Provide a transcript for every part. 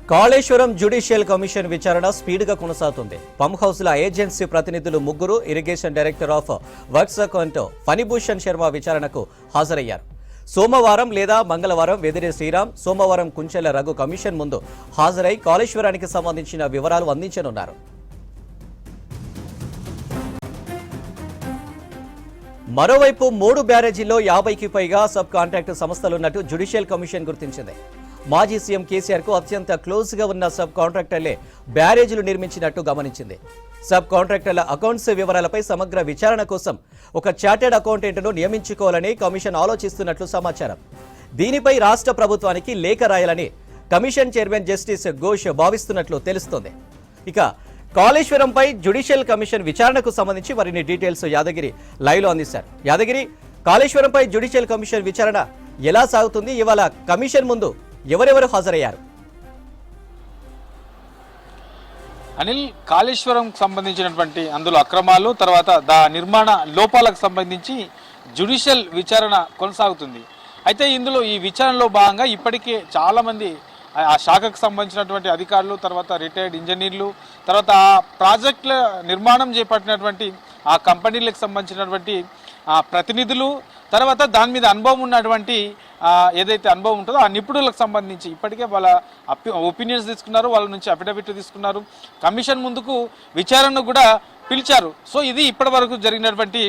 Kaleshwaram judicial commission విచారణ స్పీడ్గా కొనసాగుతుంది. పంప్ హౌస్ల ఏజెన్సీ ప్రతినిధులు ముగ్గురు irrigation director of works account Phanibhushan Sharma విచారణకు హాజరయ్యారు. సోమవారం లేదా మంగళవారం వెదిరే శ్రీరామ్, సోమవారం కుంచెల రఘు కమిషన్ ముందు హాజరై కాళేశ్వరానికి సంబంధించిన వివరాలు అందించనున్నారు. మరోవైపు 3 బ్యారేజీల్లో 50కి పైగా సబ్ కాంట్రాక్ట్ సంస్థలున్నట్టు జ్యుడిషియల్ కమిషన్ గుర్తించింది. మాజీ సీఎం కేసీఆర్కు అత్యంత క్లోజ్గా ఉన్న సబ్ కాంట్రాక్టర్లే బ్యారేజీలు నిర్మించినట్టు గమనించింది. సబ్ కాంట్రాక్టర్ల అకౌంట్స్ వివరాలపై సమగ్ర విచారణ కోసం ఒక చార్టెడ్ అకౌంటెంట్ను నియమించుకోవాలని కమిషన్ ఆలోచిస్తున్నట్లు సమాచారం. దీనిపై రాష్ట్ర ప్రభుత్వానికి లేఖ రాయాలని కమిషన్ చైర్మన్ జస్టిస్ ఘోష్ భావిస్తున్నట్లు తెలుస్తోంది. ఇక కాళేశ్వరంపై జ్యుడిషియల్ కమిషన్ విచారణకు సంబంధించి మరిన్ని డీటెయిల్స్ యాదగిరి లైవ్లో అందిస్తారు. యాదగిరి, కాళేశ్వరంపై జ్యుడిషియల్ కమిషన్ విచారణ ఎలా సాగుతుంది? ఇవాళ కమిషన్ ముందు ఎవరెవరు హాజరయ్యారు? అనిల్, కాళేశ్వరం సంబంధించినటువంటి అందులో అక్రమాలు, తర్వాత నిర్మాణ లోపాలకు సంబంధించి జ్యుడిషియల్ విచారణ కొనసాగుతుంది. అయితే ఇందులో ఈ విచారణలో భాగంగా ఇప్పటికే చాలామంది ఆ శాఖకు సంబంధించినటువంటి అధికారులు, తర్వాత రిటైర్డ్ ఇంజనీర్లు, తర్వాత ఆ ప్రాజెక్టుల నిర్మాణం చేపట్టినటువంటి ఆ కంపెనీలకు సంబంధించినటువంటి ప్రతినిధులు, తర్వాత దాని మీద అనుభవం ఉన్నటువంటి ఏదైతే అనుభవం ఉంటుందో ఆ నిపుణులకు సంబంధించి ఇప్పటికే వాళ్ళ ఒపీనియన్స్ తీసుకున్నారు, వాళ్ళ నుంచి అఫిడవిట్ తీసుకున్నారు, కమిషన్ ముందుకు విచారణ కూడా పిలిచారు. సో ఇది ఇప్పటి వరకు జరిగినటువంటి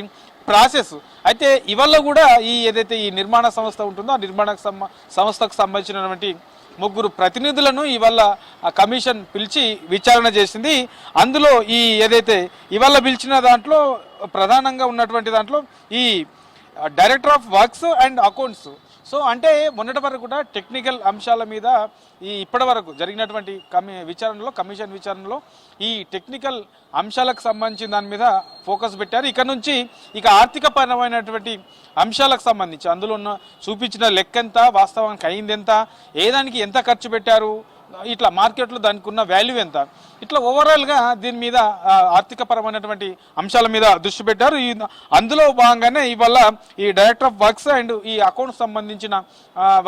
ప్రాసెస్. అయితే ఇవాళ కూడా ఏదైతే ఈ నిర్మాణ సంస్థ ఉంటుందో ఆ నిర్మాణ సంస్థకు సంబంధించినటువంటి 3 ప్రతినిధులను ఇవాళ కమిషన్ పిలిచి విచారణ చేసింది. అందులో ఏదైతే ఇవాళ పిలిచిన దాంట్లో ప్రధానంగా ఉన్నటువంటి దాంట్లో ఈ director of works and accounts. So అంటే మొన్నటి వరకు కూడా టెక్నికల్ అంశాల మీద ఇప్పటి వరకు జరిగినటువంటి కమిషన్ విచారణలో ఈ టెక్నికల్ అంశాలకు సంబంధించిన దాని మీద ఫోకస్ పెట్టారు. ఇక్కడ నుంచి ఆర్థిక పరమైనటువంటి అంశాలకు సంబంధించి అందులో ఉన్న చూపించిన లెక్క ఎంత, వాస్తవానికి అయింది ఎంత, ఏదానికి ఎంత ఖర్చు పెట్టారు, ఇట్లా మార్కెట్లో దానికి ఉన్న వాల్యూ ఎంత, ఇట్లా ఓవరాల్గా దీని మీద ఆర్థికపరమైనటువంటి అంశాల మీద దృష్టి పెట్టారు. అందులో భాగంగానే ఇవాళ ఈ డైరెక్టర్ ఆఫ్ వర్క్స్ అండ్ ఈ అకౌంట్స్ సంబంధించిన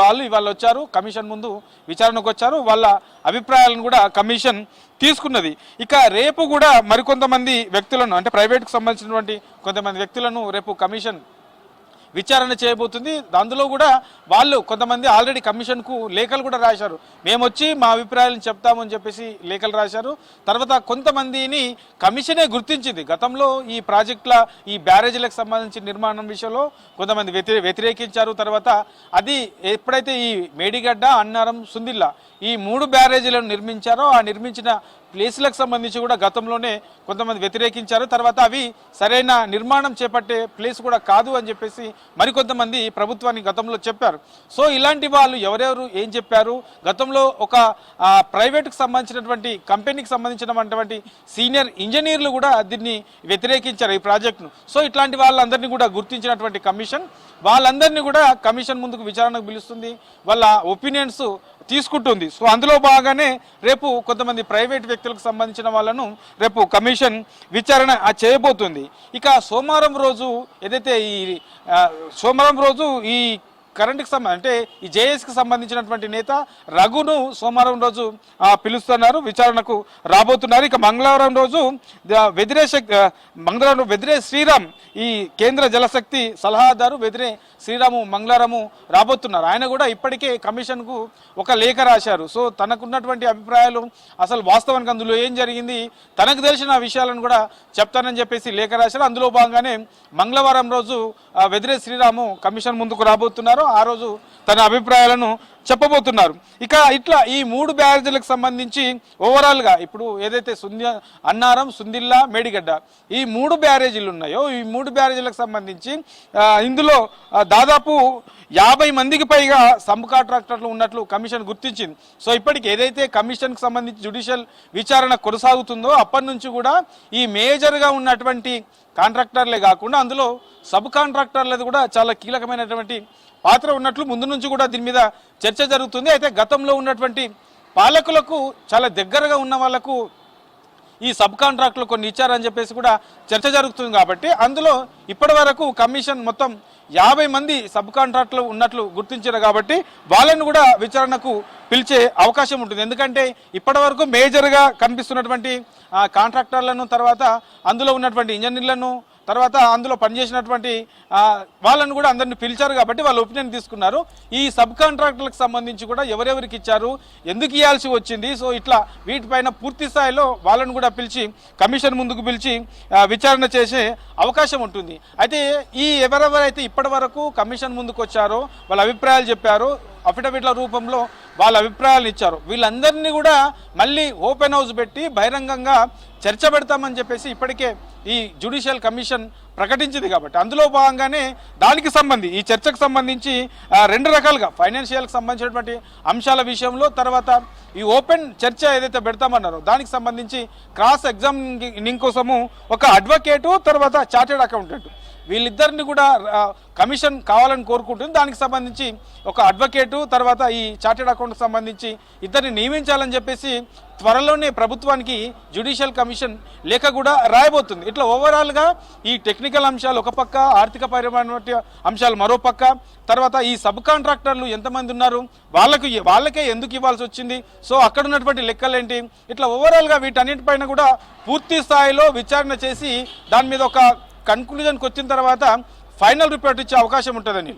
వాళ్ళు ఇవాళ వచ్చారు, కమిషన్ ముందు విచారణకు వచ్చారు. వాళ్ళ అభిప్రాయాలను కూడా కమిషన్ తీసుకున్నది. ఇక రేపు కూడా మరికొంతమంది వ్యక్తులను, అంటే ప్రైవేట్కు సంబంధించినటువంటి కొంతమంది వ్యక్తులను రేపు కమిషన్ విచారణ చేయబోతుంది. అందులో కూడా వాళ్ళు కొంతమంది ఆల్రెడీ కమిషన్కు లేఖలు కూడా రాశారు, మేము వచ్చి మా అభిప్రాయాలను చెప్తామని చెప్పేసి లేఖలు రాశారు. తర్వాత కొంతమందిని కమిషనే గుర్తించింది. గతంలో ఈ ప్రాజెక్టుల ఈ బ్యారేజీలకు సంబంధించిన నిర్మాణం విషయంలో కొంతమంది వ్యతిరేకించారు. తర్వాత అది ఎప్పుడైతే ఈ మేడిగడ్డ, అన్నారం, సుందిల్లా ఈ 3 బ్యారేజీలను నిర్మించారో ఆ నిర్మించిన ప్లేసులకు సంబంధించి కూడా గతంలోనే కొంతమంది వ్యతిరేకించారు. తర్వాత అవి సరైన నిర్మాణం చేపట్టే ప్లేస్ కూడా కాదు అని చెప్పేసి మరికొంతమంది ప్రభుత్వానికి గతంలో చెప్పారు. సో ఇలాంటి వాళ్ళు ఎవరెవరు ఏం చెప్పారు, గతంలో ఒక ప్రైవేట్కి సంబంధించినటువంటి కంపెనీకి సంబంధించినటువంటి సీనియర్ ఇంజనీర్లు కూడా దీన్ని వ్యతిరేకించారు ఈ ప్రాజెక్టును. సో ఇట్లాంటి వాళ్ళందరినీ కూడా గుర్తించినటువంటి కమిషన్ వాళ్ళందరినీ కూడా కమిషన్ ముందుకు విచారణకు పిలుస్తుంది, వాళ్ళ ఒపీనియన్స్ తీసుకుంటుంది. సో అందులో భాగంగానే రేపు కొంతమంది ప్రైవేట్ వ్యక్తులకు సంబంధించిన వాళ్ళను రేపు కమిషన్ విచారణ చేయబోతుంది. ఇక సోమవారం రోజు ఏదైతే సోమవారం రోజు ఈ కరెంటుకి అంటే ఈ జేఎస్కి సంబంధించినటువంటి నేత రఘును సోమవారం రోజు పిలుస్తున్నారు, విచారణకు రాబోతున్నారు. ఇక మంగళవారం రోజు వెదిరే శ్రీరామ్, ఈ కేంద్ర జలశక్తి సలహాదారు వెదిరే శ్రీరాము మంగళవారము రాబోతున్నారు. ఆయన కూడా ఇప్పటికే కమిషన్కు ఒక లేఖ రాశారు. సో తనకున్నటువంటి అభిప్రాయాలు, అసలు వాస్తవానికి అందులో ఏం జరిగింది, తనకు తెలిసిన విషయాలను కూడా చెప్తానని చెప్పేసి లేఖ రాశారు. అందులో భాగంగానే మంగళవారం రోజు వెదిరే శ్రీరాము కమిషన్ ముందుకు రాబోతున్నారు. ఆ రోజు తన అభిప్రాయాలను చెప్పబోతున్నారు. ఇక ఇట్లా ఈ 3 బ్యారేజీలకు సంబంధించి ఓవరాల్గా ఇప్పుడు ఏదైతే అన్నారం, సుందిల్లా, మేడిగడ్డ ఈ 3 బ్యారేజీలు ఉన్నాయో ఈ 3 బ్యారేజీలకు సంబంధించి ఇందులో దాదాపు 50 మందికి పైగా సబ్ కాంట్రాక్టర్లు ఉన్నట్లు కమిషన్ గుర్తించింది. సో ఇప్పటికి ఏదైతే కమిషన్కి సంబంధించి జ్యుడిషియల్ విచారణ కొనసాగుతుందో అప్పటి నుంచి కూడా ఈ మేజర్గా ఉన్నటువంటి కాంట్రాక్టర్లే కాకుండా అందులో సబ్ కాంట్రాక్టర్లది కూడా చాలా కీలకమైనటువంటి పాత్ర ఉన్నట్లు ముందు నుంచి కూడా దీని మీద చర్చ జరుగుతుంది. అయితే గతంలో ఉన్నటువంటి పాలకులకు చాలా దగ్గరగా ఉన్న వాళ్లకు ఈ సబ్ కాంట్రాక్టులు కొన్ని ఇచ్చారని చెప్పేసి కూడా చర్చ జరుగుతుంది. కాబట్టి అందులో ఇప్పటి వరకు కమిషన్ మొత్తం 50 మంది సబ్ కాంట్రాక్టులు ఉన్నట్లు గుర్తించారు. కాబట్టి వాళ్ళను కూడా విచారణకు పిలిచే అవకాశం ఉంటుంది. ఎందుకంటే ఇప్పటి వరకు మేజర్గా కనిపిస్తున్నటువంటి కాంట్రాక్టర్లను, తర్వాత అందులో ఉన్నటువంటి ఇంజనీర్లను, తర్వాత అందులో పనిచేసినటువంటి వాళ్ళను కూడా అందరిని పిలిచారు కాబట్టి వాళ్ళ ఒపీనియన్ తీసుకున్నారు. ఈ సబ్ కాంట్రాక్టర్లకు సంబంధించి కూడా ఎవరెవరికి ఇచ్చారు, ఎందుకు ఇవ్వాల్సి వచ్చింది, సో ఇట్లా వీటిపైన పూర్తి స్థాయిలో వాళ్ళను కూడా పిలిచి కమిషన్ ముందుకు పిలిచి విచారణ చేసే అవకాశం ఉంటుంది. అయితే ఈ ఎవరెవరైతే ఇప్పటి వరకు కమిషన్ ముందుకు వచ్చారో వాళ్ళ అభిప్రాయాలు చెప్పారు, అఫిడవిట్ల రూపంలో వాళ్ళ అభిప్రాయాలు ఇచ్చారు, వీళ్ళందరినీ కూడా మళ్ళీ ఓపెన్ హౌస్ పెట్టి బహిరంగంగా చర్చ పెడతామని చెప్పేసి ఇప్పటికే ఈ జ్యుడిషియల్ కమిషన్ ప్రకటించింది. కాబట్టి అందులో భాగంగానే దానికి సంబంధించి ఈ చర్చకు సంబంధించి రెండు రకాలుగా ఫైనాన్షియల్కి సంబంధించినటువంటి అంశాల విషయంలో, తర్వాత ఈ ఓపెన్ చర్చ ఏదైతే పెడతామన్నారో దానికి సంబంధించి క్రాస్ ఎగ్జామినింగ్ కోసము ఒక అడ్వకేటు, తర్వాత చార్టెడ్ అకౌంటెంట్ వీళ్ళిద్దరిని కూడా కమిషన్ కావాలని కోరుకుంటుంది. దానికి సంబంధించి ఒక అడ్వకేటు, తర్వాత ఈ చార్టెడ్ అకౌంట్కి సంబంధించి ఇద్దరిని నియమించాలని చెప్పేసి త్వరలోనే ప్రభుత్వానికి జ్యుడిషియల్ కమిషన్ లేఖ కూడా రాయబోతుంది. ఇట్లా ఓవరాల్గా ఈ టెక్నికల్ అంశాలు ఒక పక్క, ఆర్థిక పరమైన అంశాలు మరో పక్క, తర్వాత ఈ సబ్ కాంట్రాక్టర్లు ఎంతమంది ఉన్నారు, వాళ్ళకే ఎందుకు ఇవ్వాల్సి వచ్చింది, సో అక్కడ ఉన్నటువంటి లెక్కలేంటి, ఇట్లా ఓవరాల్గా వీటన్నిటిపైన కూడా పూర్తి స్థాయిలో విచారణ చేసి దాని మీద ఒక కన్క్లూజన్కి వచ్చిన తర్వాత ఫైనల్ రిపోర్ట్ ఇచ్చే అవకాశం ఉంటుందని.